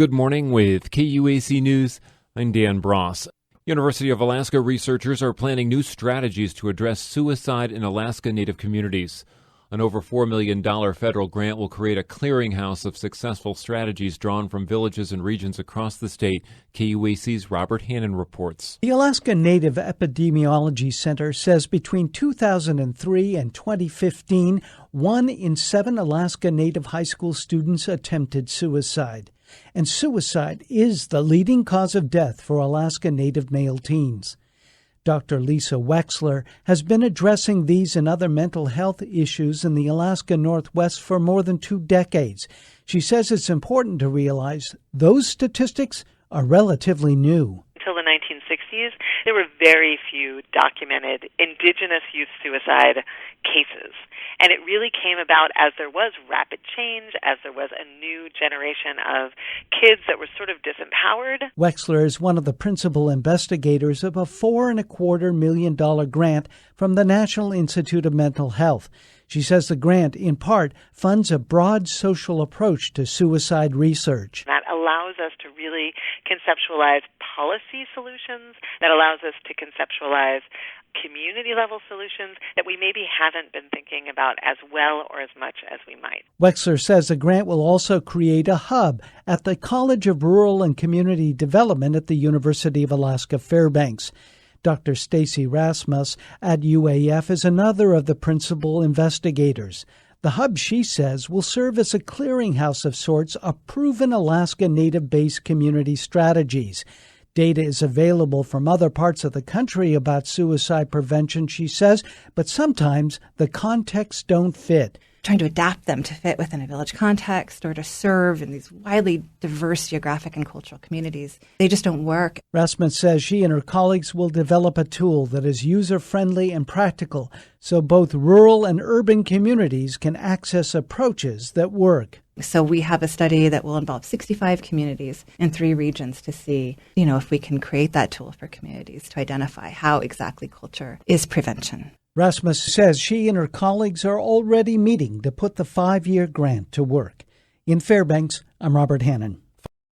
Good morning with KUAC News. I'm Dan Bross. University of Alaska researchers are planning new strategies to address suicide in Alaska Native communities. An over $4 million federal grant will create a clearinghouse of successful strategies drawn from villages and regions across the state. KUAC's Robert Hannon reports. The Alaska Native Epidemiology Center says between 2003 and 2015, 1 in 7 Alaska Native high school students attempted suicide. And suicide is the leading cause of death for Alaska Native male teens. Dr. Lisa Wexler has been addressing these and other mental health issues in the Alaska Northwest for more than 2 decades. She says it's important to realize those statistics are relatively new. Until the 1960s, there were very few documented Indigenous youth suicide cases. And it really came about as there was rapid change, as there was a new generation of kids that were sort of disempowered. Wexler is one of the principal investigators of a $4.25 million grant from the National Institute of Mental Health. She says the grant, in part, funds a broad social approach to suicide research. That allows us to really conceptualize policy solutions, that allows us to conceptualize community-level solutions that we maybe haven't been thinking about as well or as much as we might. Wexler says the grant will also create a hub at the College of Rural and Community Development at the University of Alaska Fairbanks. Dr. Stacy Rasmus at UAF is another of the principal investigators. The hub, she says, will serve as a clearinghouse of sorts of proven Alaska Native-based community strategies. Data is available from other parts of the country about suicide prevention, she says, but sometimes the contexts don't fit. Trying to adapt them to fit within a village context or to serve in these widely diverse geographic and cultural communities, they just don't work. Rasmus says she and her colleagues will develop a tool that is user-friendly and practical so both rural and urban communities can access approaches that work. So we have a study that will involve 65 communities in 3 regions to see, if we can create that tool for communities to identify how exactly culture is prevention. Rasmus says she and her colleagues are already meeting to put the 5-year grant to work. In Fairbanks, I'm Robert Hannon.